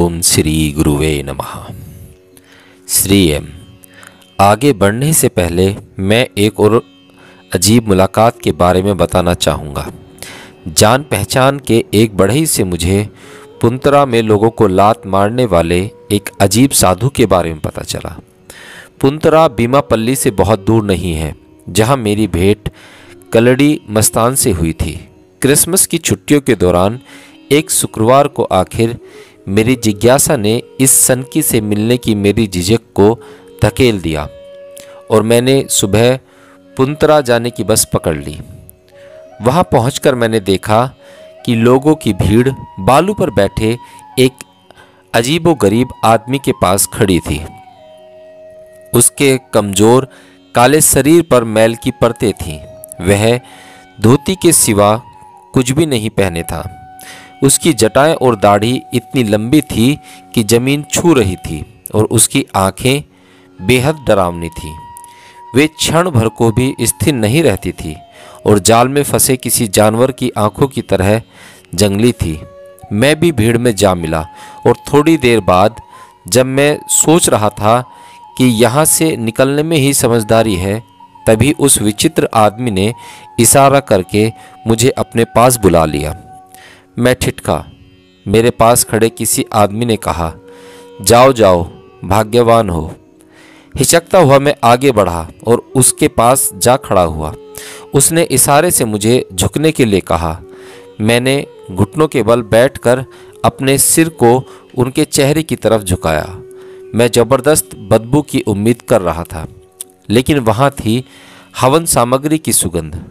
ओम श्री गुरुवे नमः। श्री एम। आगे बढ़ने से पहले मैं एक और अजीब मुलाकात के बारे में बताना चाहूँगा। जान पहचान के एक बढ़ई से मुझे पुंतरा में लोगों को लात मारने वाले एक अजीब साधु के बारे में पता चला। पुंतरा बीमापल्ली से बहुत दूर नहीं है, जहाँ मेरी भेंट कलड़ी मस्तान से हुई थी। क्रिसमस की छुट्टियों के दौरान एक शुक्रवार को आखिर मेरी जिज्ञासा ने इस सनकी से मिलने की मेरी झिझक को धकेल दिया और मैंने सुबह पुंतरा जाने की बस पकड़ ली। वहाँ पहुंचकर मैंने देखा कि लोगों की भीड़ बालू पर बैठे एक अजीबोगरीब आदमी के पास खड़ी थी। उसके कमज़ोर काले शरीर पर मैल की परतें थीं। वह धोती के सिवा कुछ भी नहीं पहने था। उसकी जटाएं और दाढ़ी इतनी लंबी थी कि ज़मीन छू रही थी और उसकी आंखें बेहद डरावनी थीं। वे क्षण भर को भी स्थिर नहीं रहती थी और जाल में फंसे किसी जानवर की आंखों की तरह जंगली थी। मैं भी भीड़ में जा मिला और थोड़ी देर बाद जब मैं सोच रहा था कि यहाँ से निकलने में ही समझदारी है, तभी उस विचित्र आदमी ने इशारा करके मुझे अपने पास बुला लिया। मैं ठिठका। मेरे पास खड़े किसी आदमी ने कहा, जाओ जाओ, भाग्यवान हो। हिचकता हुआ मैं आगे बढ़ा और उसके पास जा खड़ा हुआ। उसने इशारे से मुझे झुकने के लिए कहा। मैंने घुटनों के बल बैठकर अपने सिर को उनके चेहरे की तरफ झुकाया। मैं ज़बरदस्त बदबू की उम्मीद कर रहा था, लेकिन वहाँ थी हवन सामग्री की सुगंध।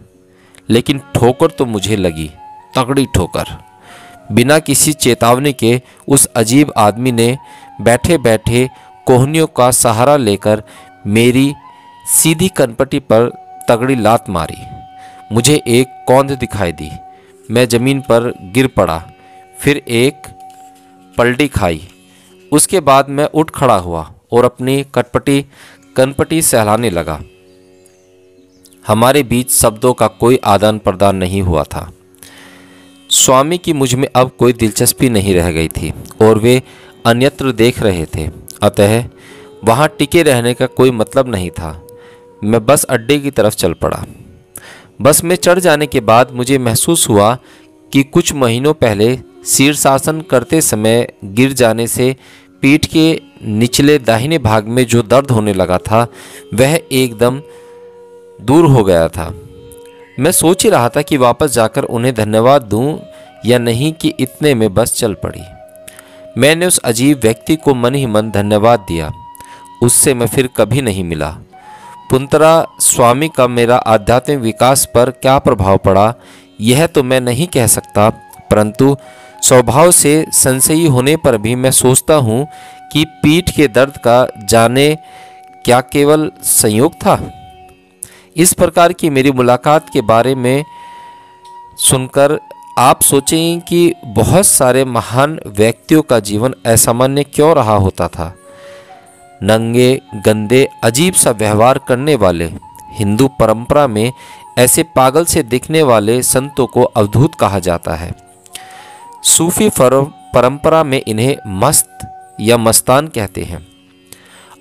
लेकिन ठोकर तो मुझे लगी, तगड़ी ठोकर। बिना किसी चेतावनी के उस अजीब आदमी ने बैठे बैठे कोहनियों का सहारा लेकर मेरी सीधी कनपटी पर तगड़ी लात मारी। मुझे एक कौंध दिखाई दी। मैं ज़मीन पर गिर पड़ा, फिर एक पलटी खाई। उसके बाद मैं उठ खड़ा हुआ और अपनी कनपटी सहलाने लगा। हमारे बीच शब्दों का कोई आदान प्रदान नहीं हुआ था। स्वामी की मुझ में अब कोई दिलचस्पी नहीं रह गई थी और वे अन्यत्र देख रहे थे, अतः वहाँ टिके रहने का कोई मतलब नहीं था। मैं बस अड्डे की तरफ चल पड़ा। बस में चढ़ जाने के बाद मुझे महसूस हुआ कि कुछ महीनों पहले शीर्षासन करते समय गिर जाने से पीठ के निचले दाहिने भाग में जो दर्द होने लगा था, वह एकदम दूर हो गया था। मैं सोच ही रहा था कि वापस जाकर उन्हें धन्यवाद दूं या नहीं कि इतने में बस चल पड़ी। मैंने उस अजीब व्यक्ति को मन ही मन धन्यवाद दिया। उससे मैं फिर कभी नहीं मिला। पुंतरा स्वामी का मेरा आध्यात्मिक विकास पर क्या प्रभाव पड़ा, यह तो मैं नहीं कह सकता, परंतु स्वभाव से संशयी होने पर भी मैं सोचता हूँ कि पीठ के दर्द का जाने क्या केवल संयोग था। इस प्रकार की मेरी मुलाकात के बारे में सुनकर आप सोचेंगे कि बहुत सारे महान व्यक्तियों का जीवन असामान्य क्यों रहा होता था। नंगे गंदे अजीब सा व्यवहार करने वाले हिंदू परंपरा में ऐसे पागल से दिखने वाले संतों को अवधूत कहा जाता है। सूफी परंपरा में इन्हें मस्त या मस्तान कहते हैं।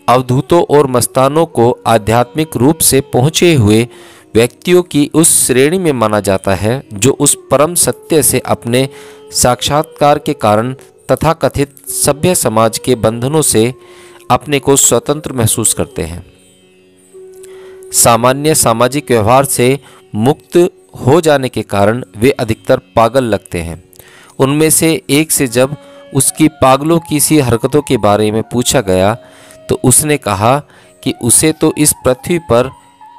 अवधूतों और मस्तानों को आध्यात्मिक रूप से पहुँचे हुए व्यक्तियों की उस श्रेणी में माना जाता है जो उस परम सत्य से अपने साक्षात्कार के कारण तथाकथित सभ्य समाज के बंधनों से अपने को स्वतंत्र महसूस करते हैं। सामान्य सामाजिक व्यवहार से मुक्त हो जाने के कारण वे अधिकतर पागल लगते हैं। उनमें से एक से जब उसकी पागलों की सी हरकतों के बारे में पूछा गया तो उसने कहा कि उसे तो इस पृथ्वी पर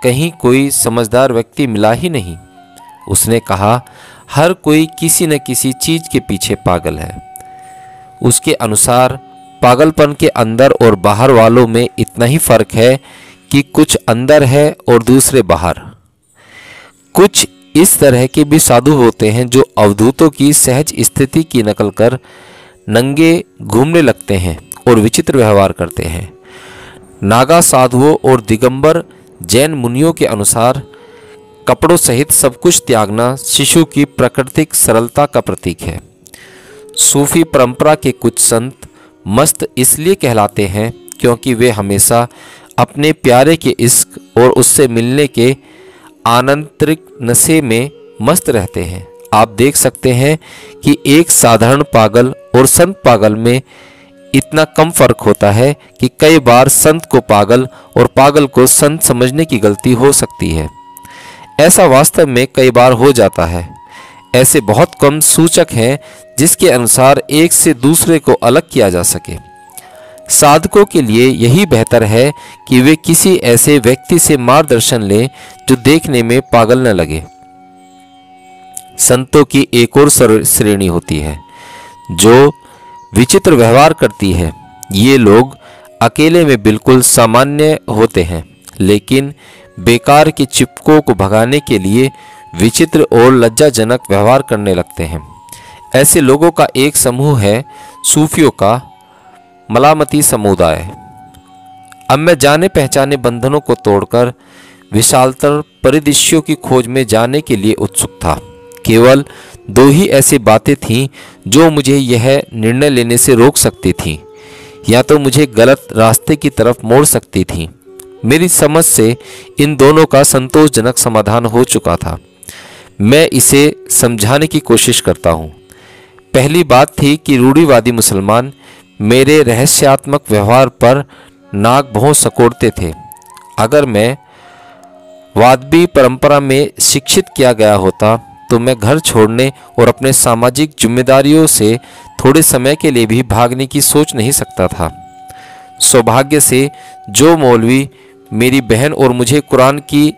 कहीं कोई समझदार व्यक्ति मिला ही नहीं। उसने कहा, हर कोई किसी न किसी चीज़ के पीछे पागल है। उसके अनुसार पागलपन के अंदर और बाहर वालों में इतना ही फर्क है कि कुछ अंदर है और दूसरे बाहर। कुछ इस तरह के भी साधु होते हैं जो अवधूतों की सहज स्थिति की नकल कर नंगे घूमने लगते हैं और विचित्र व्यवहार करते हैं। नागा साधुओं और दिगंबर जैन मुनियों के अनुसार कपड़ों सहित सब कुछ त्यागना शिशु की प्राकृतिक सरलता का प्रतीक है। सूफी परंपरा के कुछ संत मस्त इसलिए कहलाते हैं क्योंकि वे हमेशा अपने प्यारे के इश्क और उससे मिलने के आंतरिक नशे में मस्त रहते हैं। आप देख सकते हैं कि एक साधारण पागल और संत पागल में इतना कम फर्क होता है कि कई बार संत को पागल और पागल को संत समझने की गलती हो सकती है। ऐसा वास्तव में कई बार हो जाता है। ऐसे बहुत कम सूचक हैं जिसके अनुसार एक से दूसरे को अलग किया जा सके। साधकों के लिए यही बेहतर है कि वे किसी ऐसे व्यक्ति से मार्गदर्शन लें जो देखने में पागल न लगे। संतों की एक और श्रेणी होती है जो विचित्र व्यवहार करती है। ये लोग अकेले में बिल्कुल सामान्य होते हैं, लेकिन बेकार के चिपकों को भगाने के लिए विचित्र और लज्जाजनक व्यवहार करने लगते हैं। ऐसे लोगों का एक समूह है सूफियों का मलामती समुदाय। अब मैं जाने पहचाने बंधनों को तोड़कर विशालतर परिदृश्यों की खोज में जाने के लिए उत्सुक था। केवल दो ही ऐसी बातें थीं जो मुझे यह निर्णय लेने से रोक सकती थीं, या तो मुझे गलत रास्ते की तरफ मोड़ सकती थीं। मेरी समझ से इन दोनों का संतोषजनक समाधान हो चुका था। मैं इसे समझाने की कोशिश करता हूँ। पहली बात थी कि रूढ़िवादी मुसलमान मेरे रहस्यात्मक व्यवहार पर नाक भौं सकोड़ते थे। अगर मैं वादवी परंपरा में शिक्षित किया गया होता तो मैं घर छोड़ने और अपने सामाजिक जिम्मेदारियों से थोड़े समय के लिए भी भागने की सोच नहीं सकता था। सौभाग्य से जो मौलवी मेरी बहन और मुझे कुरान की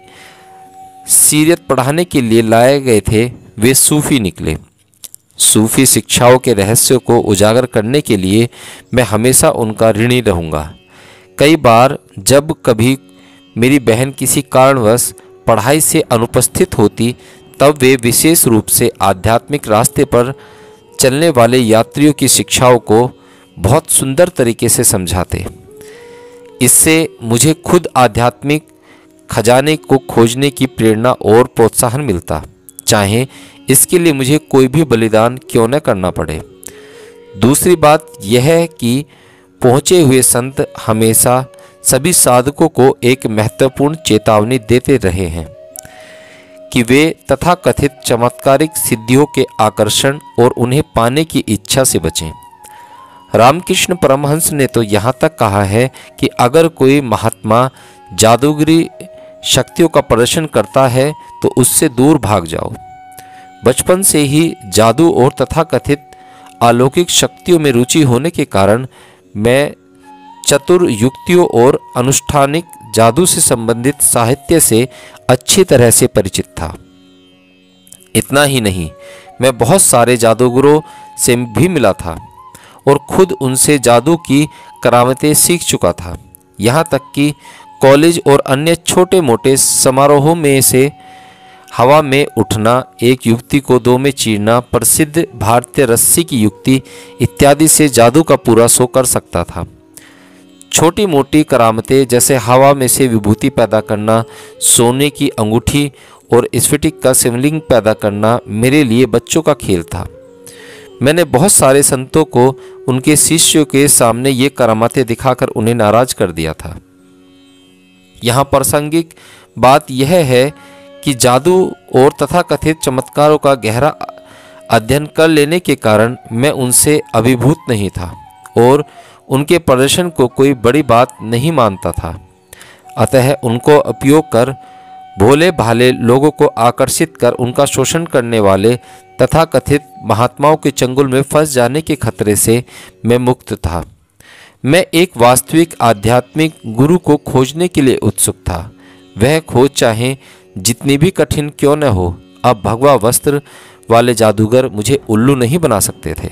सीरत पढ़ाने के लिए लाए गए थे वे सूफी निकले। सूफी शिक्षाओं के रहस्यों को उजागर करने के लिए मैं हमेशा उनका ऋणी रहूँगा। कई बार जब कभी मेरी बहन किसी कारणवश पढ़ाई से अनुपस्थित होती तब वे विशेष रूप से आध्यात्मिक रास्ते पर चलने वाले यात्रियों की शिक्षाओं को बहुत सुंदर तरीके से समझाते। इससे मुझे खुद आध्यात्मिक खजाने को खोजने की प्रेरणा और प्रोत्साहन मिलता, चाहे इसके लिए मुझे कोई भी बलिदान क्यों न करना पड़े। दूसरी बात यह है कि पहुँचे हुए संत हमेशा सभी साधकों को एक महत्वपूर्ण चेतावनी देते रहे हैं कि वे तथाकथित चमत्कारिक सिद्धियों के आकर्षण और उन्हें पाने की इच्छा से बचें। रामकृष्ण परमहंस ने तो यहाँ तक कहा है कि अगर कोई महात्मा जादूगरी शक्तियों का प्रदर्शन करता है तो उससे दूर भाग जाओ। बचपन से ही जादू और तथाकथित अलौकिक शक्तियों में रुचि होने के कारण मैं चतुर युक्तियों और अनुष्ठानिक जादू से संबंधित साहित्य से अच्छी तरह से परिचित था। इतना ही नहीं, मैं बहुत सारे जादूगरों से भी मिला था और खुद उनसे जादू की करामतें सीख चुका था। यहाँ तक कि कॉलेज और अन्य छोटे मोटे समारोहों में से हवा में उठना, एक युक्ति को दो में चीरना, प्रसिद्ध भारतीय रस्सी की युक्ति इत्यादि से जादू का पूरा शो कर सकता था। छोटी मोटी करामतें जैसे हवा में से विभूति पैदा करना, सोने की अंगूठी और स्फटिक का शिवलिंग पैदा करना मेरे लिए बच्चों का खेल था। मैंने बहुत सारे संतों को उनके शिष्यों के सामने ये करामातें दिखाकर उन्हें नाराज कर दिया था। यहाँ प्रासंगिक बात यह है कि जादू और तथाकथित चमत्कारों का गहरा अध्ययन कर लेने के कारण मैं उनसे अभिभूत नहीं था और उनके प्रदर्शन को कोई बड़ी बात नहीं मानता था। अतः उनको उपयोग कर भोले भाले लोगों को आकर्षित कर उनका शोषण करने वाले तथाकथित महात्माओं के चंगुल में फंस जाने के खतरे से मैं मुक्त था। मैं एक वास्तविक आध्यात्मिक गुरु को खोजने के लिए उत्सुक था। वह खोज चाहे जितनी भी कठिन क्यों न हो। अब भगवा वस्त्र वाले जादूगर मुझे उल्लू नहीं बना सकते थे।